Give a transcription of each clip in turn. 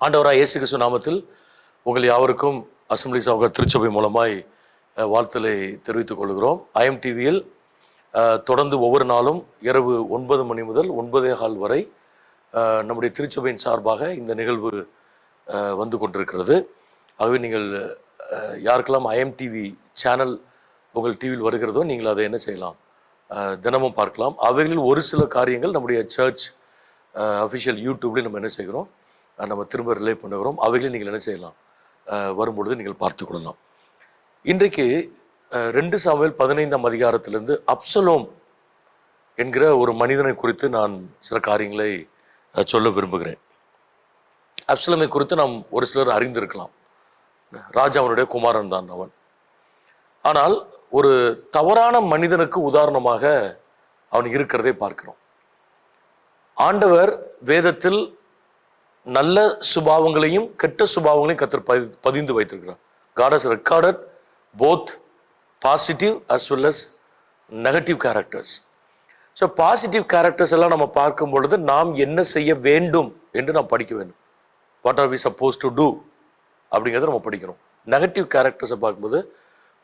ஆண்டவராக இயேசு கிறிஸ்து நாமத்தில் உங்கள் யாவருக்கும் அசம்பிளிஸ் ஆஃப் திருச்சபை மூலமாய் வாழ்த்தலை தெரிவித்துக் கொள்கிறோம். IMTVயில் தொடர்ந்து ஒவ்வொரு நாளும் இரவு 9 மணி முதல் 9:15 வரை நம்முடைய திருச்சபையின் சார்பாக இந்த நிகழ்வு வந்து கொண்டிருக்கிறது. ஆகவே நீங்கள் யாருக்கெல்லாம் IMTV சேனல் உங்கள் டிவியில் வருகிறதோ நீங்கள் அதை என்ன செய்யலாம், தினமும் பார்க்கலாம். அவைகளில் ஒரு சில காரியங்கள் நம்முடைய சர்ச் அஃபிஷியல் யூடியூப்லேயும் நம்ம என்ன செய்கிறோம், நம்ம திரும்ப ரிலே பண்ணுகிறோம். அவைகளை நீங்கள் என்ன செய்யலாம், வரும்பொழுது நீங்கள் பார்த்து கொள்ளலாம். இன்றைக்கு 2 சாமுவேல் 15ஆம் அதிகாரத்திலிருந்து அப்சலோம் என்கிற ஒரு மனிதனை குறித்து நான் சில காரியங்களை சொல்ல விரும்புகிறேன். அப்சலோமை குறித்து நாம் ஒரு சிலர் அறிந்திருக்கலாம். ராஜாவனுடைய குமாரன் தான் அவன். ஆனால் ஒரு தவறான மனிதனுக்கு உதாரணமாக அவன் இருக்கிறதை பார்க்கிறோம். ஆண்டவர் வேதத்தில் நல்ல சுபாவங்களையும் கெட்ட சுபாவங்களையும் கர்த்தர் பதிந்து வைத்திருக்கிறார். God has recorded both positive as well as negative characters. So positive characters எல்லாம் நம்ம பார்க்கும் பொழுது நாம் என்ன செய்ய வேண்டும் என்று நாம் படிக்க வேண்டும். What are we supposed to do அப்படிங்கிறத நம்ம படிக்கணும். நெகட்டிவ் கேரக்டர்ஸை பார்க்கும்போது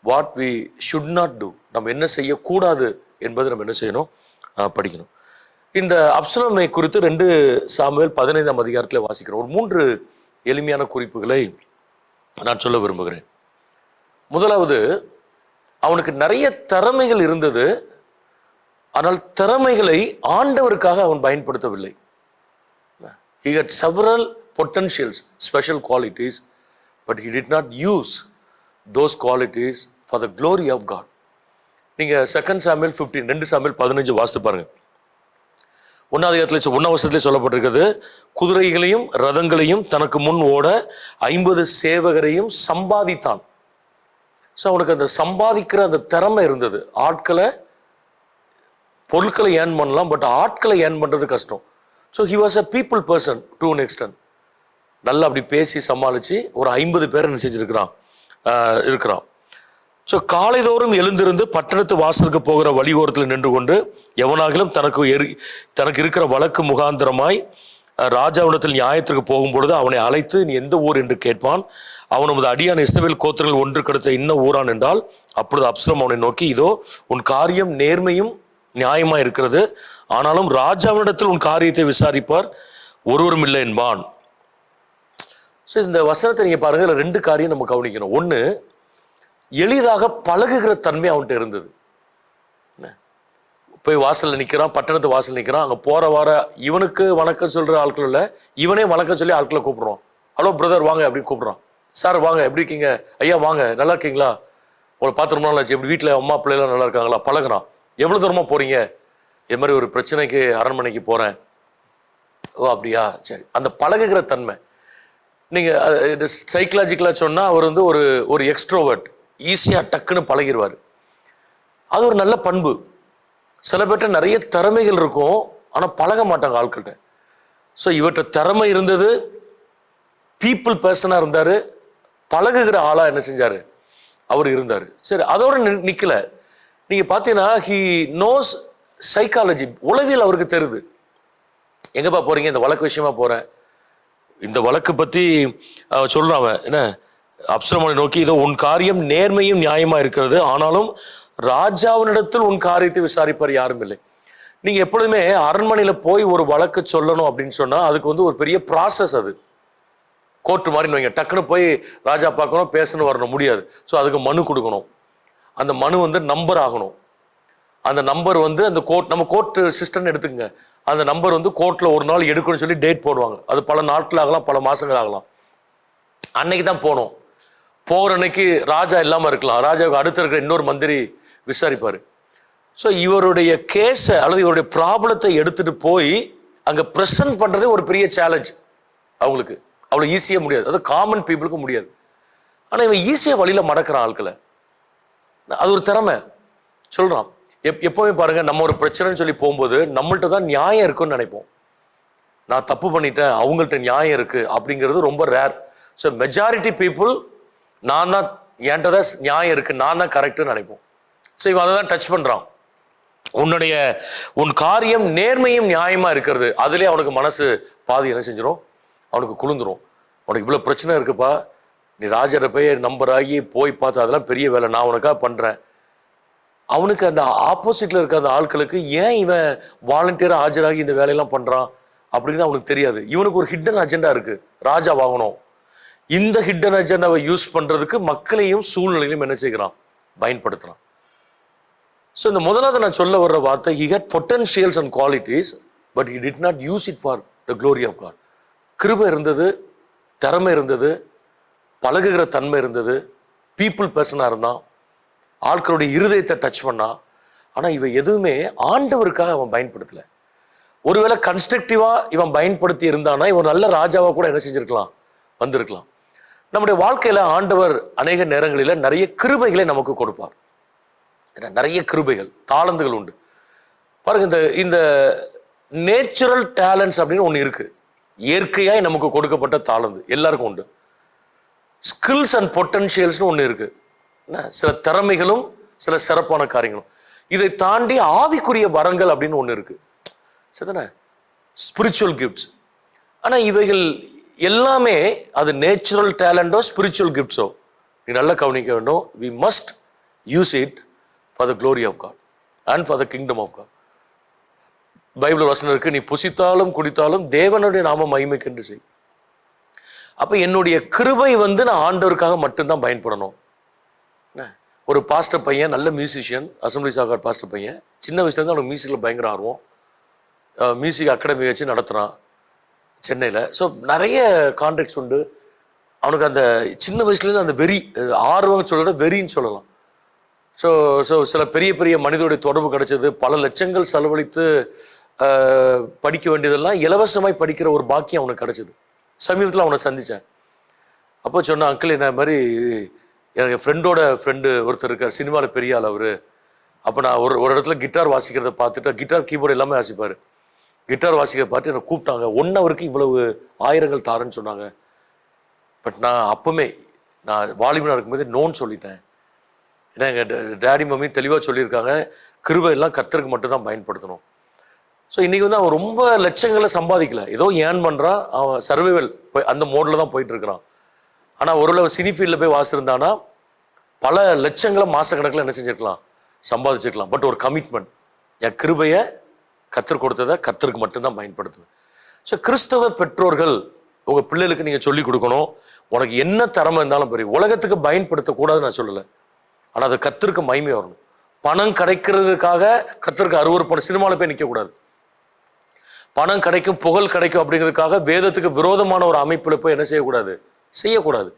what we should not do, நம்ம என்ன செய்யக்கூடாது என்பதை நம்ம என்ன செய்யணும், படிக்கணும். இந்த அப்சலோமை குறித்து 2 சாமுவேல் 15ஆம் அதிகாரத்தில் வாசிக்கிறோம். ஒரு 3 எளிமையான குறிப்புகளை நான் சொல்ல விரும்புகிறேன். முதலாவது, அவனுக்கு நிறைய திறமைகள் இருந்தது. ஆனால் திறமைகளை ஆண்டவருக்காக அவன் பயன்படுத்தவில்லை. He had several potentials, special qualities, but he did not use those qualities for the glory of God. நீங்க 2 சாமுவேல் 15, 2 சாமுவேல் 15 வாசித்து பாருங்க. 1 வசனத்திலே சொல்லப்பட்டிருக்கிறது, குதிரைகளையும் ரதங்களையும் தனக்கு முன் ஓட 50 சேவகரையும் சம்பாதித்தான். ஸோ அவனுக்கு அந்த சம்பாதிக்கிற அந்த திறமை இருந்தது. பொருட்களை ஏர்ன் பண்ணலாம், பட் ஆட்களை ஏர்ன் பண்ணுறது கஷ்டம். So he was a people person to an extent. நல்லா அப்படி பேசி சமாளித்து ஒரு 50 பேரை என்ன செஞ்சுருக்கிறான் இருக்கிறான். ஸோ காலைதோறும் எழுந்திருந்து பட்டணத்து வாசலுக்கு போகிற வழி ஓரத்தில் நின்று கொண்டு எவனாகிலும் தனக்கு இருக்கிற வழக்கு முகாந்திரமாய் ராஜாவிடத்தில் நியாயத்திற்கு போகும்பொழுது அவனை அழைத்து, நீ எந்த ஊர் என்று கேட்பான். அவன் உமது அடியான் இஸ்ரவேல் கோத்திரங்கள் ஒன்று கெடுத்த இன்ன ஊரான் என்றால், அப்பொழுது அப்சலோம் அவனை நோக்கி, இதோ உன் காரியம் நேர்மையும் நியாயமாக இருக்கிறது, ஆனாலும் ராஜாவினிடத்தில் உன் காரியத்தை விசாரிப்பார் ஒருவரும் இல்லை என்பான். ஸோ இந்த வசனத்தை நீங்கள் பாருங்க, இதில் 2 காரியம் நம்ம கவனிக்கணும். ஒன்று, எளிதாக பழகுகிற தன்மை அவன்கிட்ட இருந்தது. போய் வாசலில் நிற்கிறான், பட்டணத்து வாசல் நிற்கிறான், அங்கே போகிற வார இவனுக்கு வணக்கம் சொல்கிற ஆட்கள் இல்லை, இவனே வணக்கம் சொல்லி ஆட்களை கூப்பிடுறான். ஹலோ பிரதர் வாங்க அப்படின்னு கூப்பிடுறான். சார் வாங்க, எப்படி இருக்கீங்க? ஐயா வாங்க, நல்லா இருக்கீங்களா? உங்களை பார்த்து ரொம்ப நாள் ஆச்சு, எப்படி வீட்டில் அம்மா பிள்ளைலாம் நல்லா இருக்காங்களா? பழகுறான். எவ்வளோ தூரமாக போகிறீங்க? இது மாதிரி ஒரு பிரச்சனைக்கு அரண்மனைக்கு போகிறேன். ஓ அப்படியா, சரி. அந்த பழகுகிற தன்மை, நீங்கள் சைக்கலாஜிக்கலாக சொன்னால் அவர் வந்து ஒரு எக்ஸ்ட்ரோவர்ட், ஈஸியாக டக்குன்னு பழகிடுவார். அது ஒரு நல்ல பண்பு. சில பேர்கிட்ட நிறைய திறமைகள் இருக்கும், ஆனால் பழக மாட்டாங்க ஆட்கள்கிட்ட. ஸோ இவர்கிட்ட திறமை இருந்தது, பீப்புள் பர்சனாக இருந்தார், பழகுகிற ஆளாக என்ன செஞ்சார், அவர் இருந்தார். சரி, அதோட நிற்கல. நீங்கள் பார்த்தீங்கன்னா ஹி நோஸ் சைக்காலஜி, உளவியல் அவருக்கு தெரியுது. எங்கேப்பா போகிறீங்க? இந்த வழக்கு விஷயமா போகிறேன். இந்த வழக்கு பற்றி சொல்கிறான் அவன். என்ன, அப்சலோமை நோக்கி, இதோ உன் காரியம் நேர்மையும் நியாயமாக இருக்கிறது, ஆனாலும் ராஜாவினிடத்தில் உன் காரியத்தை விசாரிப்பார் யாரும் இல்லை. நீங்கள் எப்பொழுதுமே அரண்மனையில் போய் ஒரு வழக்கு சொல்லணும் அப்படின்னு சொன்னால் அதுக்கு வந்து ஒரு பெரிய ப்ராசஸ். அது கோர்ட்டு மாதிரி வைங்க, டக்குன்னு போய் ராஜா பார்க்கணும், பேசணும், வரணும், முடியாது. ஸோ அதுக்கு மனு கொடுக்கணும். அந்த மனு வந்து நம்பர் ஆகணும். அந்த நம்பர் வந்து அந்த நம்ம கோர்ட்டு சிஸ்டம்னு எடுத்துக்கங்க. அந்த நம்பர் வந்து கோர்ட்டில் ஒரு நாள் எடுக்கணும்னு சொல்லி டேட் போடுவாங்க. அது பல நாட்கள் ஆகலாம், பல மாதங்கள் ஆகலாம். அன்னைக்கு தான் போகணும். போகிற அன்னைக்கு ராஜா இல்லாமல் இருக்கலாம், ராஜாவுக்கு அடுத்த இருக்கிற இன்னொரு மந்திரி விசாரிப்பார். ஸோ இவருடைய கேஸை அல்லது இவருடைய ப்ராப்ளத்தை எடுத்துகிட்டு போய் அங்கே ப்ரெசன்ட் பண்ணுறதே ஒரு பெரிய சேலஞ்ச். அவங்களுக்கு அவ்வளோ ஈஸியாக முடியாது, அது காமன் பீப்புளுக்கு முடியாது. ஆனால் இவன் ஈஸியாக வழியில் மடக்கிறான் ஆட்களை. அது ஒரு திறமை. சொல்கிறான், எப்போவுமே பாருங்கள், நம்ம ஒரு பிரச்சனைன்னு சொல்லி போகும்போது நம்மள்ட்ட தான் நியாயம் இருக்குன்னு நினைப்போம். நான் தப்பு பண்ணிட்டேன், அவங்கள்ட்ட நியாயம் இருக்குது அப்படிங்கிறது ரொம்ப ரேர். ஸோ மெஜாரிட்டி பீப்புள் நான் தான், என்கிட்ட தான் நியாயம் இருக்குது, நான் தான் கரெக்டுன்னு நினைப்போம். ஸோ இவன் அதை தான் டச் பண்ணுறான். உன் காரியம் நேர்மையும் நியாயமாக இருக்கிறது, அதுலேயே அவனுக்கு மனசு பாதி என்ன செஞ்சிடும், அவனுக்கு குளிந்துரும். உனக்கு இவ்வளோ பிரச்சனை இருக்குப்பா, நீ ராஜரை போய் நம்பர் ஆகி போய் பார்த்து அதெல்லாம் பெரிய வேலை, நான் உனக்காக பண்ணுறேன். அவனுக்கு அந்த ஆப்போசிட்டில் இருக்க அந்த ஆட்களுக்கு ஏன் இவன் வாலண்டியராக ஆஜராகி இந்த வேலையெல்லாம் பண்ணுறான் அப்படிங்கிறது அவனுக்கு தெரியாது. இவனுக்கு ஒரு ஹிடன் அஜெண்டா இருக்குது, ராஜா வாங்கணும். இந்த ஹிடன் அஜெண்டாவை யூஸ் பண்ணுறதுக்கு மக்களையும் சூழ்நிலையிலும் என்ன செய்கிறான், பயன்படுத்துகிறான். ஸோ இந்த முதலாவது நான் சொல்ல வர்ற வார்த்தை, he had potentials and qualities but he did not use it for the glory of God. கிருபை இருந்தது, திறமை இருந்தது, பழகுகிற தன்மை இருந்தது, பீப்புள் பர்சனாக இருந்தான், ஆட்களுடைய இருதயத்தை டச் பண்ணான். ஆனால் இவன் எதுவுமே ஆண்டவருக்காக அவன் பயன்படுத்தலை. ஒருவேளை கன்ஸ்ட்ரக்டிவாக இவன் பயன்படுத்தி இருந்தானா இவன் நல்ல ராஜாவாக கூட என்ன செஞ்சிருக்கலாம், வந்திருக்கலாம். நம்முடைய வாழ்க்கையில் ஆண்டவர் அநேக நேரங்களில் நிறைய கிருபைகளை நமக்கு கொடுப்பார். நிறைய கிருபைகள், தாளந்துகள் உண்டு பாருங்க. இந்த நேச்சுரல் டேலண்ட்ஸ் அப்படின்னு ஒன்று இருக்கு, இயற்கையாய் நமக்கு கொடுக்கப்பட்ட தாளந்து எல்லாருக்கும் உண்டு. ஸ்கில்ஸ் அண்ட் பொட்டன்ஷியல்ஸ்னு ஒன்று இருக்கு, சில திறமைகளும் சில சிறப்பான காரியங்களும். இதை தாண்டி ஆவிக்குரிய வரங்கள் அப்படின்னு ஒன்று இருக்கு, சரிதானே, ஸ்பிரிச்சுவல் கிஃப்ட்ஸ். ஆனால் இவைகள் எல்லாமே அது நேச்சுரல் டேலண்டோ ஸ்பிரிச்சுவல் கிஃப்ட்ஸோ நீ நல்லா கவனிக்க வேண்டும். We must use it for the glory of God and for the kingdom of God. Bible வசனம் இருக்கு, நீ புசித்தாலும் குடித்தாலும் தேவனுடைய நாம மகிமைக்கென்று செய். அப்ப என்னுடைய கிருபை நான் ஆண்டவருக்காக மட்டும்தான் பயன்படணும். ஒரு பாஸ்டர் பையன், நல்ல மியூசிஷியன், அசம்பிளிஸ் ஆகார் பாஸ்டர் பையன், சின்ன வயசுல இருந்து அவனுக்கு மியூசிக்ல பயங்கர ஆர்வம். மியூசிக் அகாடமி வச்சு நடத்துறான் சென்னையில். ஸோ நிறைய கான்ட்ராக்ட்ஸ் உண்டு அவனுக்கு. அந்த சின்ன வயசுலேருந்து அந்த வெறி, ஆர்வம் சொல்ல வெறின்னு சொல்லலாம். ஸோ சில பெரிய பெரிய மனிதனுடைய தொடர்பு கிடைச்சது, பல லட்சங்கள் செலவழித்து படிக்க வேண்டியதெல்லாம் இலவசமாய் படிக்கிற ஒரு பாக்கியம் அவனுக்கு கிடைச்சது. சமீபத்தில் அவனை சந்தித்தேன். அப்போ சொன்ன, அங்கிள் என்ன மாதிரி எனக்கு ஃப்ரெண்டோட ஃப்ரெண்டு ஒருத்தர் இருக்கார், சினிமாவில் பெரிய ஆள் அவர். அப்போ நான் ஒரு இடத்துல கிட்டார் வாசிக்கிறத பார்த்துட்டு, கிட்டார் கீபோர்டு எல்லாமே வாசிப்பார், கிட்டார் வாசிக்கிறத பார்த்து என்னை கூப்பிட்டாங்க. 1 ஹவருக்கு இவ்வளவு ஆயிரங்கள் தாரன்னு சொன்னாங்க. பட் நான் அப்பவுமே நான் வாலிபனாக இருக்கும்போது நோன்னு சொல்லிட்டேன். ஏன்னா எங்கள் டேடி மம்மி தெளிவாக சொல்லியிருக்காங்க, கிருபை எல்லாம் கர்த்தருக்கு மட்டும் தான் பயன்படுத்தணும். ஸோ இன்றைக்கி அவன் ரொம்ப லட்சங்களை சம்பாதிக்கல, ஏதோ ஏர்ன் பண்ணுறான், அவன் சர்வைவல் அந்த மோடில் தான் போயிட்டு இருக்கிறான். ஆனால் ஒரு சினி ஃபீல்டில் போய் வாசிருந்தானா பல லட்சங்களை மாதக்கணக்கில் என்ன செஞ்சுருக்கலாம், சம்பாதிச்சிருக்கலாம். பட் ஒரு கமிட்மெண்ட், என் கிருபையை கர்த்தர் கொடுத்ததை கர்த்தருக்கு மட்டும்தான் பயன்படுத்துவேன். ஸோ கிறிஸ்தவ பெற்றோர்கள் உங்கள் பிள்ளைகளுக்கு நீங்கள் சொல்லிக் கொடுக்கணும், உனக்கு என்ன திறமை இருந்தாலும் பெரிய உலகத்துக்கு பயன்படுத்தக்கூடாதுன்னு நான் சொல்லலை, ஆனால் அது கர்த்தருக்கு மகிமை வரணும். பணம் கிடைக்கிறதுக்காக கர்த்தருக்கு அருவருப்பான சினிமாவில் போய் நிற்கக்கூடாது. பணம் கிடைக்கும், புகழ் கிடைக்கும் அப்படிங்கிறதுக்காக வேதத்துக்கு விரோதமான ஒரு அமைப்பில் போய் என்ன செய்யக்கூடாது, செய்யக்கூடாது.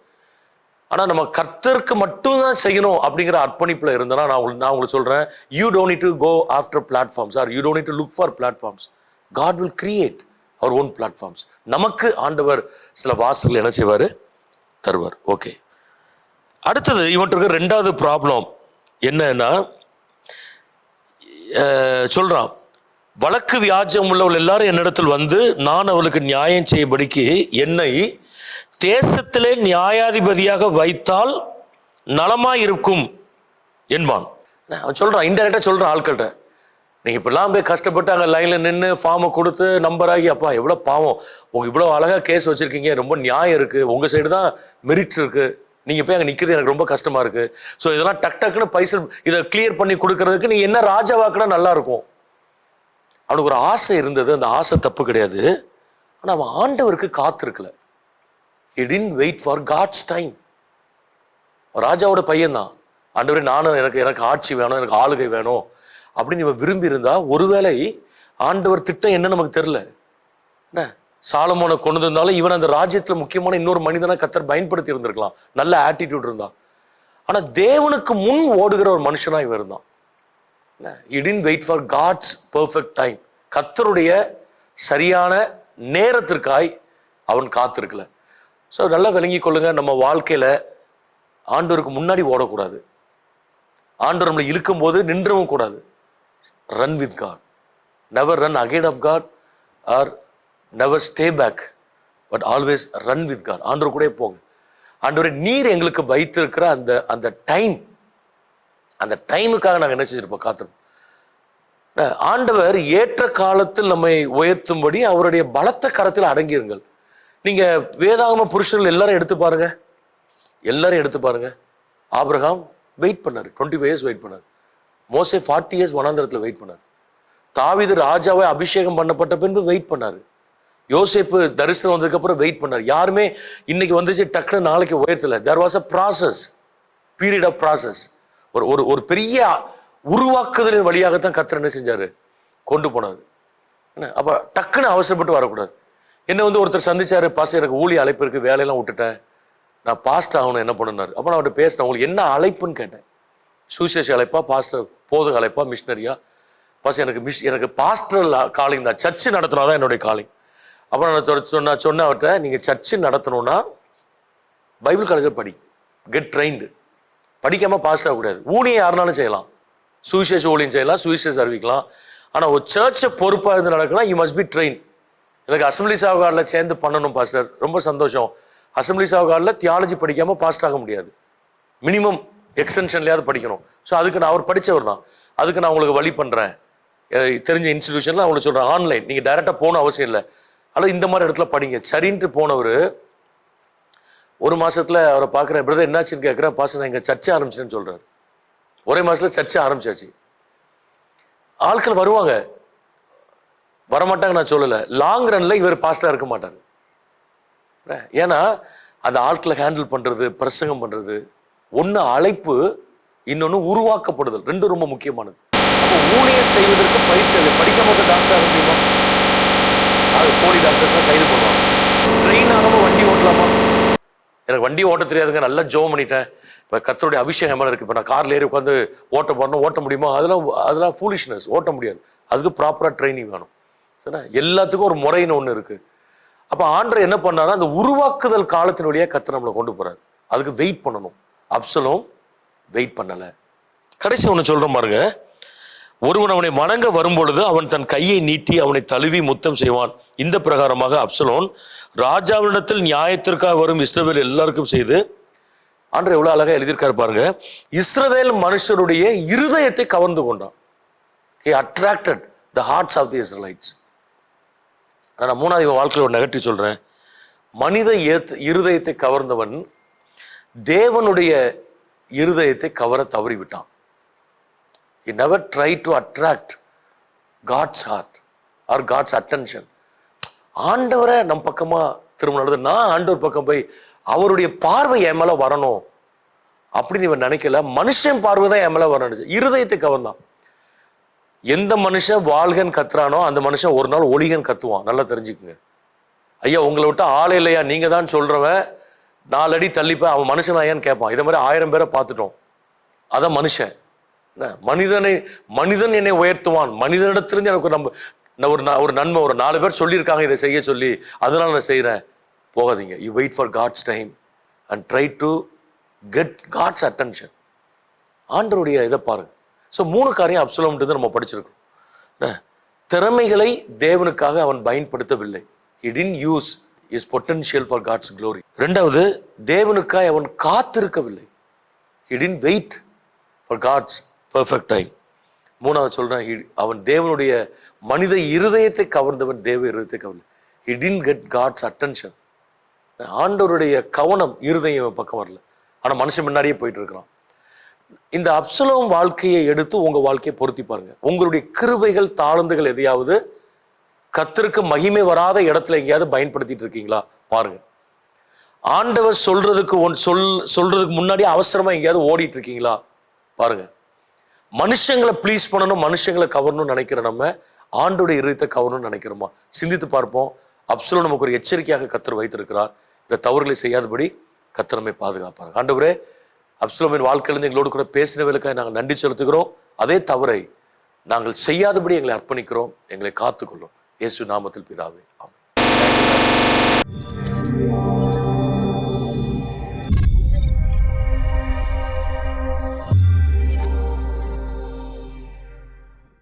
ஆனால் நம்ம கர்த்தருக்கு மட்டும்தான் செய்யணும் அப்படிங்கிற அர்ப்பணிப்பில் இருந்தனா நான் உங்களுக்கு சொல்கிறேன், you don't need to go after platforms or you don't need to look for platforms. God will create our own platforms. நமக்கு ஆண்டவர் சில வாசல்கள் என்ன செய்வார், தருவார். ஓகே, அடுத்தது இவன்ட்டு ரெண்டாவது ப்ராப்ளம் என்னன்னா, சொல்றான், வழக்கு வியாஜம் உள்ளவர்கள் எல்லாரும் என்னிடத்தில் வந்து நான் அவர்களுக்கு நியாயம் செய்யபடிக்கு என்னை தேசத்திலே நியாயாதிபதியாக வைத்தால் நலமாயிருக்கும் என்பான். அவன் சொல்றான், இன்டெரக்டா சொல்றான் ஆட்கள்கிட்ட, நீங்க இப்பெல்லாம் போய் கஷ்டப்பட்டு அங்கே லைன்ல நின்று ஃபார்மை கொடுத்து நம்பராகி, அப்பா எவ்வளோ பாவம், உங்க இவ்வளோ அழகா கேஸ் வச்சிருக்கீங்க, ரொம்ப நியாயம் இருக்கு, உங்க சைடு தான் மெரிட்ஸ் இருக்கு, நீங்கள் போய் அங்கே நிற்கிறது எனக்கு ரொம்ப கஷ்டமாக இருக்குது. ஸோ இதெல்லாம் டக்குன்னு பைசல் இதை கிளியர் பண்ணி கொடுக்கறதுக்கு நீ என்ன ராஜாவாக்குனா நல்லா இருக்கும். அவனுக்கு ஒரு ஆசை இருந்தது, அந்த ஆசை தப்பு கிடையாது. ஆனால் அவன் ஆண்டவருக்கு காத்திருக்கல. He didn't wait for God's time. ராஜாவோட பையன்தான். ஆண்டவரே நானும் எனக்கு ஆட்சி வேணும், எனக்கு ஆளுகை வேணும் அப்படின்னு இவன் விரும்பி இருந்தா, ஒருவேளை ஆண்டவர் திட்டம் என்ன நமக்கு தெரியல. என்ன சாலமோனை கொண்டு இருந்தாலும் இவன் அந்த ராஜ்யத்தில் முக்கியமான இன்னொரு மனிதனை கர்த்தர் பயன்படுத்தி இருந்திருக்கலாம், நல்ல ஆட்டிடியூட் இருந்தான். ஆனால் தேவனுக்கு முன் ஓடுகிற ஒரு மனுஷனா இவன் இருந்தான். He didn't wait for God's perfect time. கர்த்தருடைய சரியான நேரத்திற்காய் அவன் காத்திருக்கல. ஸோ நல்லா விளங்கி கொள்ளுங்க, நம்ம வாழ்க்கையில ஆண்டவருக்கு முன்னாடி ஓடக்கூடாது, ஆண்டவர் நம்மளை இழுக்கும் போது நின்றவும் கூடாது. Run with God, never run again of God or never stay back, but always run with God. ஆண்டவர் கூட போங்க. ஆண்டவரே நீர் எங்களுக்கு வைத்திருக்கிற அந்த டைம், அந்த டைமுக்காக நாங்கள் என்ன செஞ்சிருப்போம், காத்திருப்போம். ஆண்டவர் ஏற்ற காலத்தில் நம்மை உயர்த்தும்படி அவருடைய பலத்த கரத்தில் அடங்கியிருங்கள். நீங்க வேதாகம புருஷர்கள் எல்லாரும் எடுத்து பாருங்க, எல்லாரும் எடுத்து பாருங்க. ஆபிரகாம் வெயிட் பண்ணாரு, 25 years வெயிட் பண்ணாரு. மோசே 40 years வனாந்தரத்தில் வெயிட் பண்ணாரு. தாவீது ராஜாவை அபிஷேகம் பண்ணப்பட்ட பின்பு வெயிட் பண்ணாரு. யோசேப்பு தரிசனம் வந்ததுக்கு அப்புறம் வெயிட் பண்ணாரு. யாருமே இன்னைக்கு வந்துச்சு டக்குனு நாளைக்கு உயர்த்தல. There was a process, period of process. ஒரு பெரிய உருவாக்குதலின் வழியாகத்தான் கர்த்தர் என்ன செஞ்சாரு, கொண்டு போனாரு. அப்ப டக்குன்னு அவசரப்பட்டு வரக்கூடாது. என்ன ஒருத்தர் சந்திச்சாரு, பாஸ்டர் எனக்கு ஊழிய அழைப்பு இருக்கு, வேலையெல்லாம் விட்டுட்டேன், நான் பாஸ்டர் ஆகணும், என்ன பண்ணுனாரு. அப்ப நான் அவர்கிட்ட பேசினேன், உங்களுக்கு என்ன அழைப்புன்னு கேட்டேன். சுவிசேஷ அழைப்பா, பாஸ்டர் போதக அழைப்பா, மிஷினரியா? பாஸ்டர் எனக்கு பாஸ்டர் காலிங் தான், சர்ச்சு நடத்தினாதான் என்னுடைய காலிங். அப்புறம் நான் சொன்ன அவர்கிட்ட, நீங்க சர்ச்சு நடத்தணும்னா பைபிள் காலேஜில் படி, கெட் ட்ரெயின்டு. படிக்காம பாஸ்டர் ஆகக்கூடாது. ஊழியம் யாருனாலும் செய்யலாம், சுவிசேஷ ஊழியம் செய்யலாம், சுவிசேஷம் அறிவிக்கலாம். ஆனா ஒரு சர்ச்சை பொறுப்பாக இருந்து நடக்கலாம், யூ மஸ்ட் பி ட்ரெயின். எனக்கு அசம்பிளிஸ் ஆஃப் காட்ல சேர்ந்து பண்ணணும் பாஸ்டர், ரொம்ப சந்தோஷம். அசம்பிளிஸ் ஆஃப் காட்ல தியாலஜி படிக்காம பாஸ்டர் ஆக முடியாது, மினிமம் எக்ஸ்டென்ஷன்லையாவது படிக்கணும். ஸோ அதுக்கு நான் அவர் படித்தவர் தான், அதுக்கு நான் உங்களுக்கு வழி பண்ணுறேன். தெரிஞ்ச இன்ஸ்டிடியூஷன்ல அவங்களுக்கு சொல்கிறேன், ஆன்லைன் நீங்கள் டைரெக்டாக போகணும் அவசியம் இல்லை, அல்லது இந்த மாதிரி இடத்துல படிங்க. சரின்ட்டு போனவர் ஒரு மாசத்துல அவரை பார்க்குறேன், பிரதர் என்னாச்சுன்னு கேட்குறேன். பாஸ்டர் நான் இங்கே சர்ச்சை ஆரம்பிச்சேன்னு சொல்கிறார். ஒரே மாதத்தில் சர்ச்சை ஆரம்பிச்சாச்சு. ஆட்கள் வருவாங்க, வரமாட்டாங்க நான் சொல்லலை. லாங் ரன்ல இவர் பாஸ்டராக இருக்க மாட்டார். ஏன்னா அந்த ஆட்களை ஹேண்டில் பண்ணுறது, பிரசங்கம் பண்ணுறது, ஒன்று அழைப்பு, இன்னொன்று உருவாக்கப்படுதல், ரெண்டும் ரொம்ப முக்கியமானது. ஊழியர் செய்வதற்கு பயிற்சி, அதை படிக்க மாட்டேன் டாக்டர் ஆக முடியுமா? அது போலி டாக்டர்ஸ்லாம் கைது போடுவாங்க. ட்ரெயின் ஆகாமல் வண்டி ஓட்டலாமா? எனக்கு வண்டி ஓட்ட தெரியாதுங்க, நல்லா ஜோம் பண்ணிட்டேன், இப்போ கர்த்தருடைய அபிஷேகம் மேலே இருக்குது, இப்போ நான் காரில் ஏறி உட்காந்து ஓட்ட போடணும், ஓட்ட முடியுமா? அதெல்லாம் ஃபூலிஷ்னஸ், ஓட்ட முடியாது. அதுக்கு ப்ராப்பராக ட்ரைனிங் வேணும். சரிண்ணா? எல்லாத்துக்கும் ஒரு முறைன்னு ஒன்று இருக்குது. அப்போ ஆண்டவர் என்ன பண்ணாரா, அந்த உருவாக்குதல் காலத்தின் வழியாக கர்த்தர் நம்மளை கொண்டு போகிறார். அதுக்கு வெயிட் பண்ணணும். அப்சலோம் வெயிட் பண்ணலை. கடைசி ஒன்று சொல்கிறேன் பாருங்க, ஒருவன் அவனை வணங்க வரும்பொழுது அவன் தன் கையை நீட்டி அவனை தழுவி முத்தம் செய்வான். இந்த பிரகாரமாக அப்சலோன் ராஜாவினிடத்தில் நியாயத்திற்காக வரும் இஸ்ரவேல் எல்லாருக்கும் செய்து, ஆண்டவர் எவ்வளவு அழகா எழுதியிருக்காரு பாருங்க, இஸ்ரவேல் மனுஷருடைய இருதயத்தை கவர்ந்து கொண்டான். He attracted the hearts of the Israelites. நான் மூணாவது வாழ்க்கையில் ஒரு நெகட்டிவ் சொல்றேன். மனித இருதயத்தை கவர்ந்தவன் தேவனுடைய இருதயத்தை கவர தவறிவிட்டான். He never tried to attract God's heart or God's attention. ஆண்டவரை நம் பக்கமா திரும்ப, நான் ஆண்டவர் பக்கம் போய் அவருடைய பார்வை என் மேல வரணும் அப்படின்னு இவன் நினைக்கல. மனுஷன் பார்வை தான் என் மேல வரணும். இருதயத்தை கவர்ந்தான். எந்த மனுஷன் வாழ்கன் கத்துறானோ அந்த மனுஷன் ஒரு நாள் ஒளிகன் கத்துவான். நல்லா தெரிஞ்சுக்குங்க. ஐயா உங்களை விட்டு ஆளே இல்லையா, நீங்க தான் சொல்றவன், 4 அடி தள்ளிப்ப அவன் மனுஷன் ஐயான்னு கேட்பான். இதை மாதிரி 1000 பேரை பார்த்துட்டோம். அதான் மனுஷன். மனிதன் என்னை உயர்த்துவான். மனிதனிடத்திலிருந்து எனக்கு ஒரு நன்மை, ஒரு 4 பேர் சொல்லியிருக்காங்க இதை செய்ய சொல்லி, அதனால நான் செய்யறேன். போகாதீங்க. You wait for God's time and try to get God's attention. ஆண்டருடைய இதை பாருங்க. ஸோ 3 காரியம் அப்சலோம்ன்றது நம்ம படிச்சிருக்கோம். திறமைகளை தேவனுக்காக அவன் பயன்படுத்தவில்லை. He didn't use his potential for God's glory. 2வது, தேவனுக்காக அவன் காத்திருக்கவில்லை. He didn't wait for God's perfect time. 3வது சொல்றேன், அவன் தேவனுடைய மனித இருதயத்தை கவர்ந்தவன், தேவ இருதயத்தை கவர்ந்து. He didn't get God's attention. ஆண்டவருடைய கவனம் இருதயம் பக்கம் வரல, ஆனா மனுஷன் முன்னாடியே போயிட்டு இருக்கிறான். இந்த அப்சலோம் வாழ்க்கையை எடுத்து உங்க வாழ்க்கையை பொருத்தி பாருங்க. உங்களுடைய கிருபைகள், தாளந்துகள் எதையாவது கர்த்தருக்கு மகிமை வராத இடத்துல எங்கேயாவது பயன்படுத்திட்டு இருக்கீங்களா பாருங்க. ஆண்டவர் சொல்றதுக்கு முன்னாடி அவசரமா எங்கேயாவது ஓடிட்டு இருக்கீங்களா பாருங்க. மனுஷங்களை ப்ளீஸ் பண்ணணும், மனுஷங்களை கவரணும்னு நினைக்கிற நம்ம ஆண்டோடைய இருதயத்தை கவரணும்னு நினைக்கிறோமா? சிந்தித்து பார்ப்போம். அப்சலோம் நமக்கு ஒரு எச்சரிக்கையாக கர்த்தர் வைத்திருக்கிறார். இந்த தவறுகளை செய்யாதபடி கர்த்தர் நம்மை பாதுகாப்பார். ஆண்டவரே, அப்சலோமின் வாழ்க்கையிலிருந்து எங்களோடு கூட பேசினவர்களுக்காக நாங்கள் நன்றி செலுத்துகிறோம். அதே தவறை நாங்கள் செய்யாதபடி எங்களை அர்ப்பணிக்கிறோம். எங்களை காத்துக்கொள்ளும். இயேசு நாமத்தில் பிதாவே, ஆமென்.